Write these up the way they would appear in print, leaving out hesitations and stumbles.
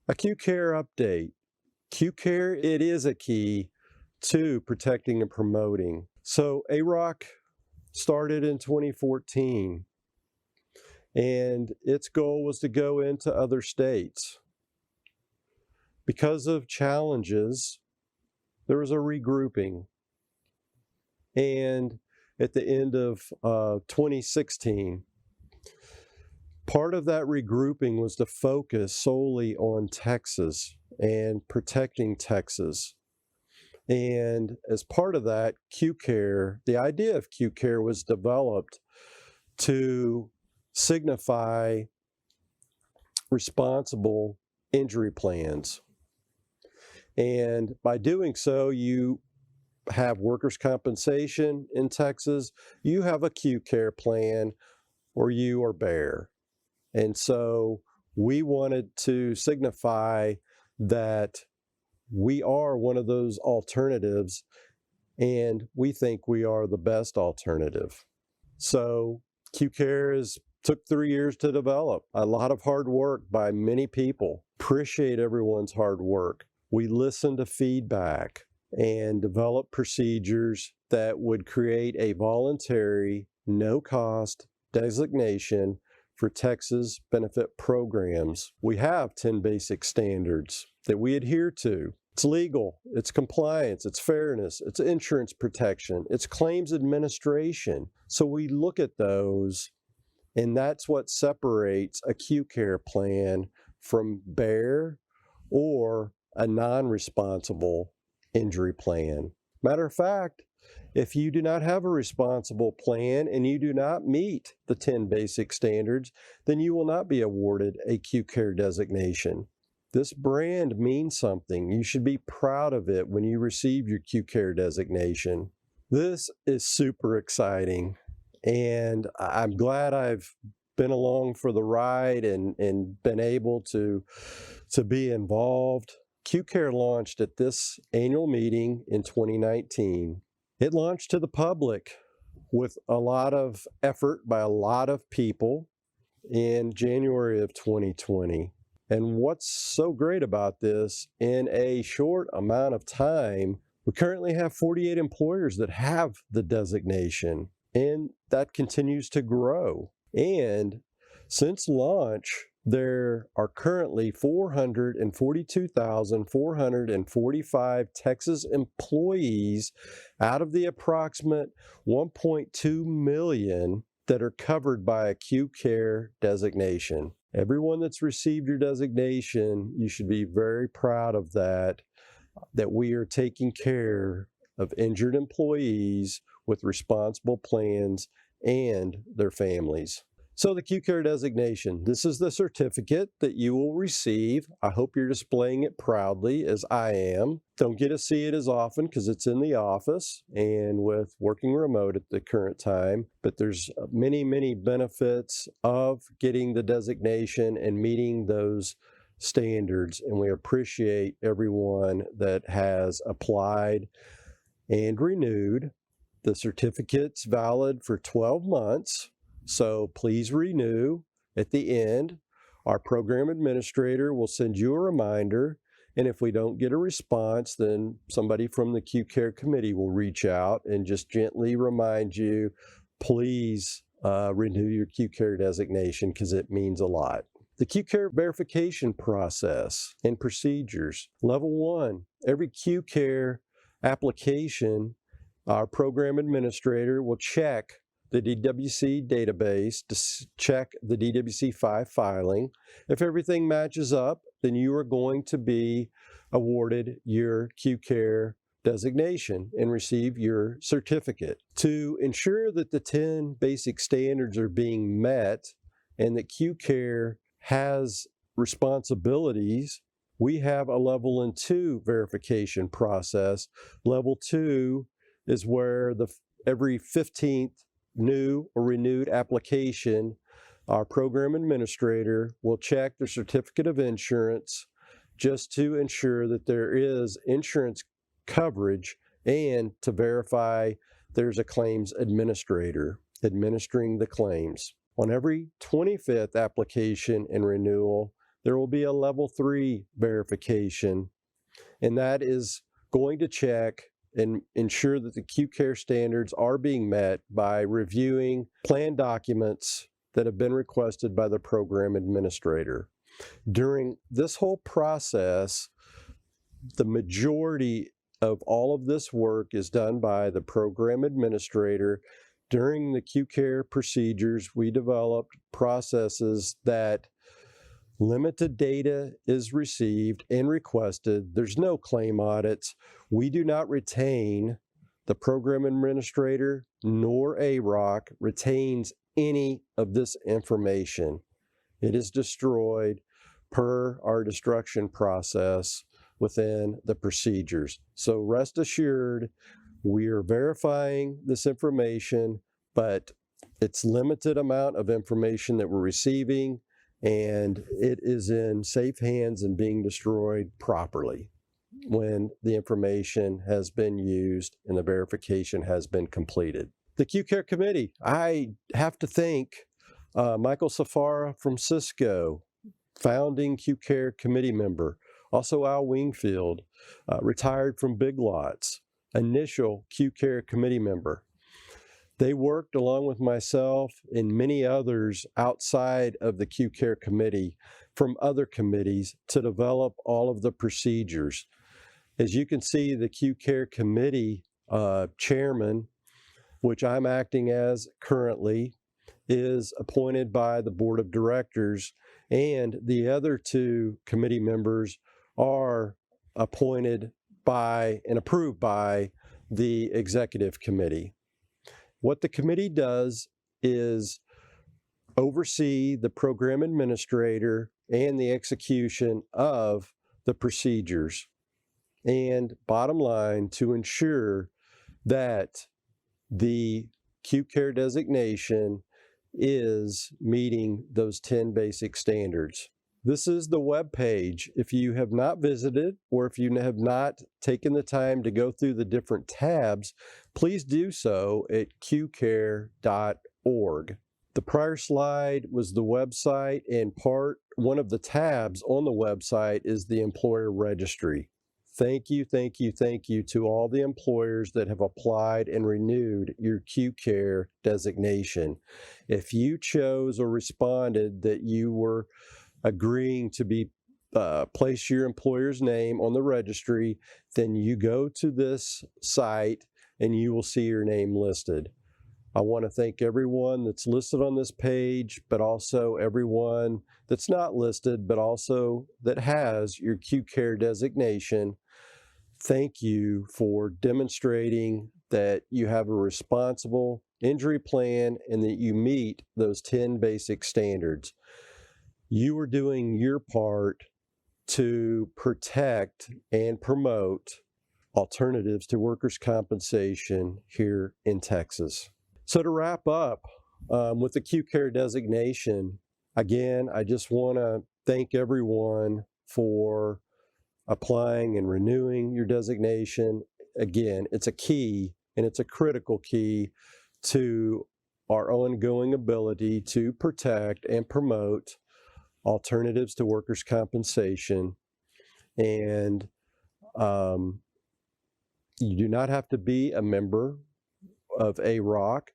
A QCARE update. QCARE, it is a key to protecting and promoting. So AROC started in 2014, and its goal was to go into other states. Because of challenges, there was a regrouping. And at the end of 2016, part of that regrouping was to focus solely on Texas and protecting Texas. And as part of that, QCARE, the idea of QCARE was developed to signify responsible injury plans. And by doing so, you have workers' compensation in Texas, you have a QCARE plan, or you are bare. And so we wanted to signify that we are one of those alternatives, and we think we are the best alternative. So QCARE took 3 years to develop. A lot of hard work by many people. Appreciate everyone's hard work. We listened to feedback and developed procedures that would create a voluntary, no-cost designation for Texas benefit programs. We have 10 basic standards that we adhere to. It's legal, it's compliance, it's fairness, it's insurance protection, it's claims administration. So we look at those, and that's what separates a QCARE plan from bare or a non-responsible injury plan. Matter of fact, if you do not have a responsible plan and you do not meet the 10 basic standards, then you will not be awarded a QCARE designation. This brand means something. You should be proud of it when you receive your QCARE designation. This is super exciting, and I'm glad I've been along for the ride and been able to be involved. QCARE launched at this annual meeting in 2019. It launched to the public with a lot of effort by a lot of people in January of 2020. And what's so great about this, in a short amount of time, we currently have 48 employers that have the designation, and that continues to grow. And since launch, there are currently 442,445 Texas employees out of the approximate 1.2 million that are covered by a QCARE designation. Everyone that's received your designation, you should be very proud of that we are taking care of injured employees with responsible plans and their families. So the QCARE designation, this is the certificate that you will receive. I hope you're displaying it proudly, as I am. Don't get to see it as often because it's in the office and with working remote at the current time, but there's many, many benefits of getting the designation and meeting those standards, and we appreciate everyone that has applied and renewed. The certificate's valid for 12 months. So please renew at the end. Our program administrator will send you a reminder, and if we don't get a response, then somebody from the QCARE committee will reach out and just gently remind you, please renew your QCARE designation because it means a lot. The QCARE verification process and procedures. Level 1, every QCARE application, our program administrator will check the DWC database to check the DWC-5 filing. If everything matches up, then you are going to be awarded your QCARE designation and receive your certificate. To ensure that the 10 basic standards are being met and that QCARE has responsibilities, we have a level 2 verification process. Level 2 is where every 15th new or renewed application, our program administrator will check their certificate of insurance just to ensure that there is insurance coverage and to verify there's a claims administrator administering the claims. On every 25th application and renewal, there will be a level 3 verification, and that is going to check and ensure that the QCARE standards are being met by reviewing plan documents that have been requested by the program administrator. During this whole process, the majority of all of this work is done by the program administrator. During the QCARE procedures, we developed processes that limited data is received and requested. There's no claim audits. We do not retain, the program administrator nor AROC retains any of this information. It is destroyed per our destruction process within the procedures. So rest assured, we are verifying this information, but it's limited amount of information that we're receiving, and it is in safe hands and being destroyed properly when the information has been used and the verification has been completed. The QCARE committee, I have to thank Michael Safara from Cisco, founding QCARE committee member. Also Al Wingfield, retired from Big Lots, initial QCARE committee member. They worked along with myself and many others outside of the QCARE committee from other committees to develop all of the procedures. As you can see, the QCARE committee chairman, which I'm acting as currently, is appointed by the board of directors, and the other two committee members are appointed by and approved by the executive committee. What the committee does is oversee the program administrator and the execution of the procedures, and bottom line, to ensure that the QCARE designation is meeting those 10 basic standards. This is the web page. If you have not visited, or if you have not taken the time to go through the different tabs, please do so at qcare.org. The prior slide was the website, and one of the tabs on the website is the employer registry. Thank you, thank you, thank you to all the employers that have applied and renewed your QCARE designation. If you chose or responded that you were agreeing to be place your employer's name on the registry, then you go to this site and you will see your name listed. I want to thank everyone that's listed on this page, but also everyone that's not listed, but also that has your QCARE designation. Thank you for demonstrating that you have a responsible injury plan and that you meet those 10 basic standards. You are doing your part to protect and promote alternatives to workers' compensation here in Texas. So to wrap up with the QCARE designation, again, I just want to thank everyone for applying and renewing your designation. Again, it's a key, and it's a critical key to our ongoing ability to protect and promote alternatives to workers' compensation. And you do not have to be a member of AROC,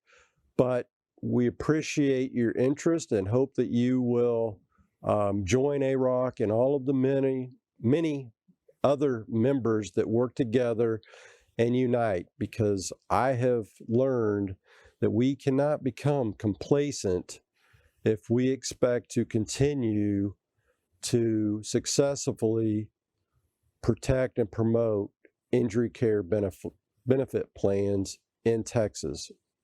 but we appreciate your interest and hope that you will join AROC and all of the many other members that work together and unite, because I have learned that we cannot become complacent if we expect to continue to successfully protect and promote injury care benefit plans in Texas.